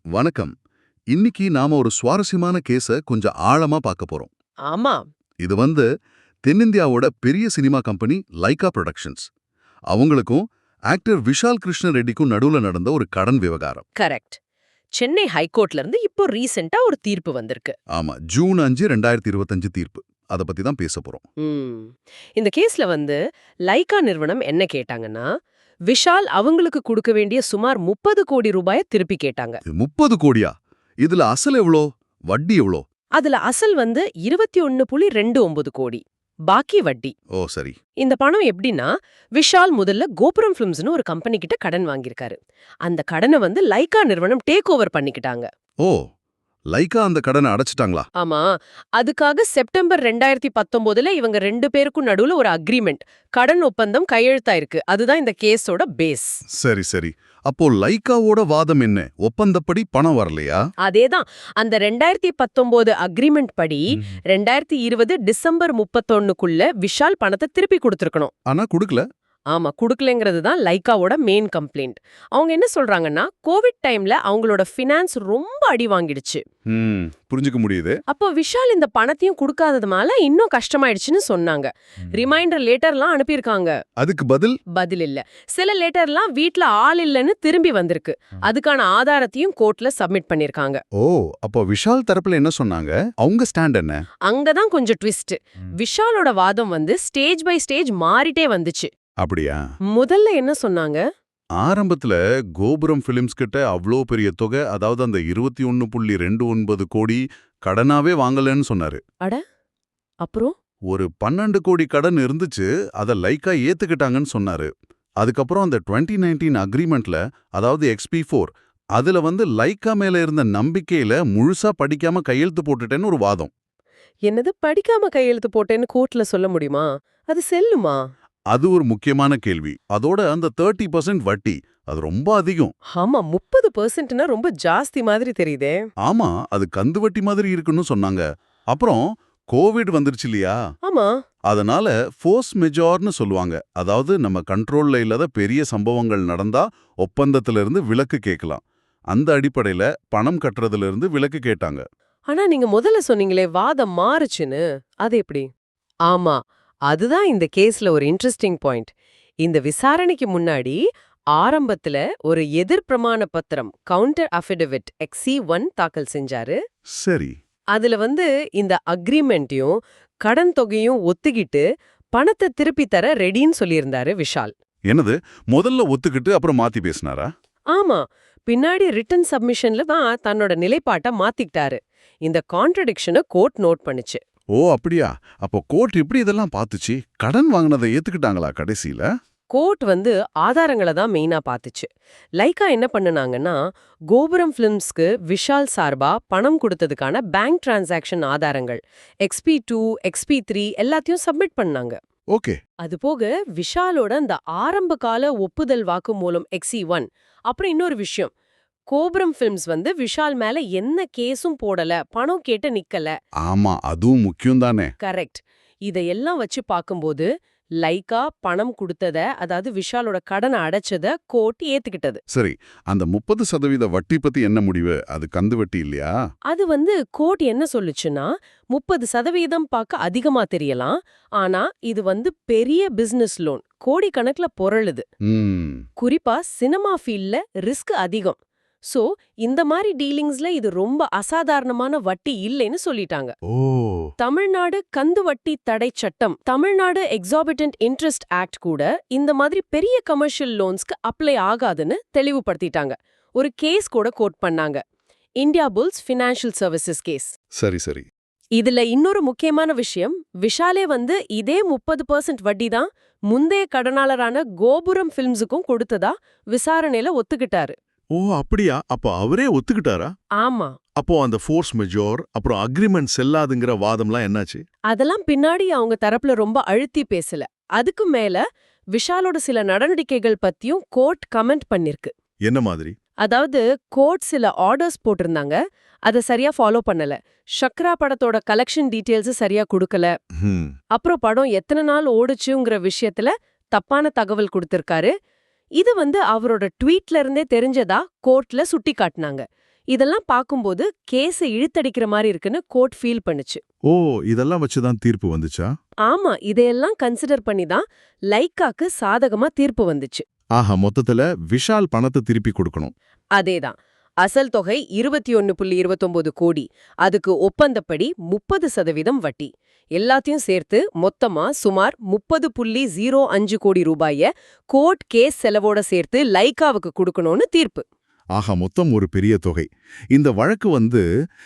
வணக்கம். இன்னைக்கு நாம ஒரு சுவாரஸ்யமான கேஸ கொஞ்சம் ஆழமா பார்க்க போறோம். ஆமா. இது தென்னிந்தியாவோட பெரிய சினிமா கம்பெனி லைகா புரொடக்ஷன்ஸ். அவங்களுக்கும் ஆக்டர் விஷால் கிருஷ்ண ரெட்டிக்கும் நடுவுல நடந்த ஒரு கடன் விவகாரம். கரெக்ட். சென்னை ஹைகோர்ட்ல இருந்து இப்போ ரீசெண்டா ஒரு தீர்ப்பு வந்திருக்கு. ஆமா, ஜூன் 5, 2025 தீர்ப்பு. அத பத்தி தான் பேச போறோம். இந்த கேஸ்ல லைகா நிறுவனம் என்ன கேட்டாங்கன்னா, விஷால் அவங்களுக்கு கொடுக்க வேண்டிய சுமார் 30 கோடி ரூபாய திருப்பி கேட்டாங்க. 30 கோடியா? இதுல அசல் எவ்வளோ, வட்டி எவ்வளோ? அதுல அசல் 21.29 கோடி, பாக்கி வட்டி. ஓ சரி. இந்த பணம் எப்படின்னா, விஷால் முதல்ல கோபுரம் பிலிம்ஸ்னு ஒரு கம்பெனி கிட்ட கடன் வாங்கியிருக்காரு. அந்த கடனை லைகா நிறுவனம் டேக் ஓவர் பண்ணிக்கிட்டாங்க. ஓ, லைகா அந்த கடனை அடைச்சிட்டாங்களா? ஆமா. அதுக்காக செப்டம்பர் 2019ல இவங்க 2 பேருக்கும் நடுவுல ஒரு அக்ரிமெண்ட், கடன் ஒப்பந்தம் கையெழுத்தாயிருக்கு. அதுதான் இந்த கேஸோட பேஸ். சரி சரி. அப்போ லைகாவோட வாதம் என்ன? ஒப்பந்தப்படி பணம் வரலையா? அதேதான். அந்த 2019 அக்ரிமெண்ட் படி 2020 டிசம்பர் 31க்குள்ள விஷால் பணத்தை திருப்பி கொடுத்திருக்கணும். ஆனா குடுக்கல. ஆமா, குடுக்கலங்கிறது தான் லைகாவோட மெயின் கம்ப்ளைண்ட். அவங்க என்ன சொல்றாங்கன்னா, கோவிட் டைம்ல அவங்களோட ஃபினான்ஸ் ரொம்ப அடி வாங்கிடுச்சு. புரிஞ்சுக்க முடியுது. அப்போ விஷால் இந்த பணத்தையும் கொடுக்காததுனால இன்னும் கஷ்டமாயிடுச்சுன்னு சொன்னாங்க. ரிமைண்டர் லெட்டர்லாம் அனுப்பியிருக்காங்க. அதுக்கு பதில் இல்ல. சில லெட்டர்லாம் வீட்ல ஆள் இல்லைன்னு திரும்பி வந்திருக்கு. அதுக்கான ஆதாரத்தையும் கோர்ட்ல சப்மிட் பண்ணிருக்காங்க. ஓ, அப்போ விஷால் தரப்புல என்ன சொன்னாங்க? அவங்க ஸ்டாண்ட் என்ன? அங்கதான் கொஞ்சம் ட்விஸ்ட். விஷாலோட வாதம் ஸ்டேஜ் பை ஸ்டேஜ் மாறிட்டே வந்துச்சு. அப்படியா? முதல்ல என்ன சொன்னாங்க? ஆரம்பத்துல கோபுரம் பிலிம்ஸ் கிட்ட அவ்ளோ பெரிய தொகை, அதாவது அந்த 21.29 கோடி கடனாவே வாங்கலன்னு சொன்னாரு. அட, அப்புறம் ஒரு 12 கோடி கடன் இருந்துச்சு, அத லைக்கா ஏத்துக்கிட்டாங்கன்னு சொன்னாரு. அதுக்கப்புறம் அந்த 2019 அக்ரிமெண்ட்ல, அதாவது XP4, அதுல லைக்கா மேல இருந்த நம்பிக்கையில முழுசா படிக்காம கையெழுத்து போட்டுட்டேன்னு ஒரு வாதம். என்னது, படிக்காம கையெழுத்து போட்டேன்னு கோர்ட்ல சொல்ல முடியுமா? அது செல்லுமா? அது ஒரு முக்கியமான கேள்வி. அதோட அந்த 30% வட்டி, அது ரொம்ப அதிகம். ஆமா, 30%னா ரொம்ப ஜாஸ்தி மாதிரி தெரியுதே. ஆமா, அது கந்து வட்டி மாதிரி இருக்குன்னு சொன்னாங்க. அப்புறம் கோவிட் வந்துருச்சு இல்லையா? ஆமா. அதனால ஃபோர்ஸ் மெஜார்னு சொல்லுவாங்க. அதாவது நம்ம கண்ட்ரோல்ல இல்லாத பெரிய சம்பவங்கள் நடந்தா ஒப்பந்தத்துல இருந்து விலக்கு கேட்கலாம். அந்த அடிப்படையில பணம் கட்டுறதுல இருந்து விலக்கு கேட்டாங்க. ஆனா நீங்க முதல்ல சொன்னீங்களே வாதம் மாறுச்சுன்னு, அது எப்படி? ஆமா, அதுதான் இந்த கேஸ்ல ஒரு இன்ட்ரெஸ்டிங் பாயிண்ட். இந்த விசாரணைக்கு முன்னாடி ஆரம்பத்துல ஒரு எதிர் பிரமாண பத்திரம், கவுண்டர் அஃபிடவிட் XC1 தாக்கல் செஞ்சாரு. சரி. அதுல இந்த அக்ரிமெண்ட்டையும் கடன் தொகையும் ஒத்துக்கிட்டு பணத்தை திருப்பி தர ரெடின்னு சொல்லியிருந்தாரு விஷால். என்னது, முதல்ல ஒத்துக்கிட்டு அப்புறம் மாத்தி பேசினாரா? ஆமா, பின்னாடி ரிட்டன் சப்மிஷன்ல தான் தன்னோட நிலைப்பாட்டை மாத்திக்கிட்டாரு. இந்த கான்ட்ரடிக்ஷனை கோர்ட் நோட் பண்ணுச்சு. ஓ அப்படியா? அப்போ கோர்ட் எப்படி இதெல்லாம் பார்த்துச்சு? கடன் வாங்கினதை ஏத்துக்கிட்டாங்களா கடைசியில? கோர்ட் ஆதாரங்களை தான் மெயினா பார்த்துச்சு. லைகா என்ன பண்ணுனாங்கன்னா, கோபுரம் பிலிம்ஸ்க்கு விஷால் சார்பா பணம் கொடுத்ததுக்கான பேங்க் டிரான்சாக்ஷன் ஆதாரங்கள், XP2, XP3 எல்லாத்தையும் சப்மிட் பண்ணாங்க. ஓகே. அது போக விஷாலோட அந்த ஆரம்ப கால ஒப்புதல் வாக்குமூலம் XC1. அப்புறம் இன்னொரு விஷயம், கோபுரம் பிலிம்ஸ் விஷால் மேல என்ன கேஸும் போடல, பணம் கேட்டு நிக்கல. ஆமா, அதுவும் முக்கியம் தானே. கரெக்ட். இதையெல்லாம் வச்சு பார்க்கும்போது லைகா பணம் கொடுத்தத, அதாவது விஷாலோட கடனை அடைச்சத கோர்ட் ஏத்துக்கிட்டது. சரி, அந்த 30% வட்டி பத்தி என்ன முடிவு? அது கந்து வட்டி இல்லையா? அது கோர்ட் என்ன சொல்லுச்சுன்னா, 30% பார்க்க அதிகமா தெரியலாம். ஆனா இது பெரிய பிசினஸ் லோன், கோடிக்கணக்குல பொருளுது. குறிப்பா சினிமா ஃபீல்ட்ல ரிஸ்க் அதிகம். சோ இந்த மாதிரி டீலிங்ஸ்ல இது ரொம்ப அசாதாரணமான வட்டி இல்லைன்னு சொல்லிட்டாங்க. தமிழ்நாடு கந்து வட்டி தடை சட்டம், தமிழ்நாடு எக்ஸாபிட்டன்ட் இன்ட்ரெஸ்ட் ஆக்ட் கூட இந்த மாதிரி பெரிய கமர்ஷியல் லோன்ஸ்க்கு அப்ளை ஆகாதுன்னு தெளிவுபடுத்திட்டாங்க. ஒரு கேஸ் கூட கோட் பண்ணாங்க, Indiabulls financial services case. சரி சரி. இதுல இன்னொரு முக்கியமான விஷயம், விஷாலே இதே 30% வட்டி தான் முந்தைய கடனாளரான கோபுரம் பிலிம்ஸுக்கும் கொடுத்ததா விசாரணையில ஒத்துக்கிட்டாரு. ஓ அப்படியா? அப்போ அவரே ஒத்துக்கிட்டாரா? ஆமா. அப்போ அந்த ஃபோர்ஸ் மெஜோர் அப்புறம் அக்ரிமெண்ட் செல்லாதுங்கிற வாதம்லாம் என்னாச்சு? அதெல்லாம் பின்னாடி அவங்க தரப்புல ரொம்ப அழுத்தி பேசல. அதுக்கு மேல விஷாலோட சில நடவடிக்கைகள் பத்தியும் கோர்ட் கமெண்ட் பண்ணிருக்கு. என்ன மாதிரி? அதாவது கோர்ட் சில ஆர்டர்ஸ் போட்டிருந்தாங்க, அத சரியா ஃபாலோ பண்ணல. ஷக்ரா படத்தோட கலெக்ஷன் டீடைல்ஸ் சரியா கொடுக்கல. அப்புறம் படம் எத்தனை நாள் ஓடுச்சுங்கிற விஷயத்துல தப்பான தகவல் கொடுத்திருக்காரு. இது அவரோட ட்வீட்ல இருந்தே தெரிஞ்சதா கோர்ட்ல சுட்டி காட்டினாங்க. இதெல்லாம் பார்க்கும்போது கேஸை இழுத்தடிக்கிற மாதிரி இருக்குன்னு கோர்ட் ஃபீல் பண்ணுச்சு. ஓ, இதெல்லாம் வச்சுதான் தீர்ப்பு வந்துச்சா? ஆமா, இதையெல்லாம் கன்சிடர் பண்ணி தான் லைக்காக்கு சாதகமா தீர்ப்பு வந்துச்சு. ஆஹா, மொத்தத்துல விஷால் பணத்தை திருப்பி கொடுக்கணும். அதேதான். அசல் தொகை 21.29 கோடி. அதுக்கு ஒப்பந்தப்படி 30% வட்டி. எல்லாத்தையும் சேர்த்து மொத்தமா சுமார் 30.05 கோடி ரூபாய கோர்ட் கேஸ் செலவோட சேர்த்து லைக்காவுக்கு கொடுக்கணும்னு தீர்ப்பு. ஆஹா, மொத்தம் ஒரு பெரிய தொகை. இந்த வழக்கு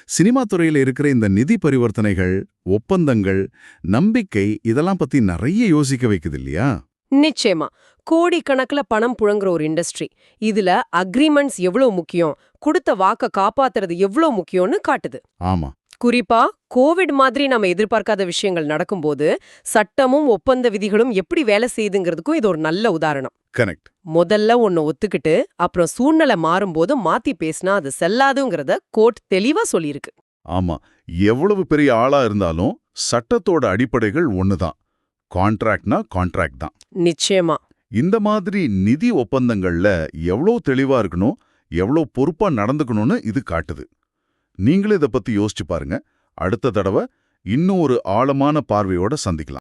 சினிமா துறையில இருக்கிற இந்த நிதி பரிவர்த்தனைகள், ஒப்பந்தங்கள், நம்பிக்கை இதெல்லாம் பத்தி நிறைய யோசிக்க வைக்குது இல்லையா? நிச்சயமா. கோடிக்கணக்குல பணம் புழங்குற ஒரு இண்டஸ்ட்ரி. இதுல அக்ரிமெண்ட்ஸ் எவ்வளவு முக்கியம், கொடுத்த வாக்க காப்பாத்துறது எவ்வளவு முக்கியம்னு காட்டுது. ஆமா. குறிப்பா கோவிட் மாதிரி நம்ம எதிர்பார்க்காத விஷயங்கள் நடக்கும்போது சட்டமும் ஒப்பந்த விதிகளும் எப்படி வேலை செய்யுதுங்கிறதுக்கும் இது ஒரு நல்ல உதாரணம். கரெக்ட். முதல்ல ஒன்னு ஒத்துக்கிட்டு அப்புறம் சூழ்நிலை மாறும்போது மாத்தி பேசினா அது செல்லாதுங்கிறத கோர்ட் தெளிவா சொல்லியிருக்கு. ஆமா, எவ்வளவு பெரிய ஆளா இருந்தாலும் சட்டத்தோட அடிப்படைகள் ஒண்ணுதான். கான்ட்ராக்ட்னா கான்ட்ராக்ட் தான். நிச்சயமா. இந்த மாதிரி நிதி ஒப்பந்தங்கள்ல எவ்வளோ தெளிவா இருக்கணும், எவ்வளோ பொறுப்பா நடந்துக்கணும்னு இது காட்டுது. நீங்களும் இதை பத்தி யோசிச்சு பாருங்க. அடுத்த தடவை இன்னும் ஒரு ஆழமான பார்வையோட சந்திக்கலாம்.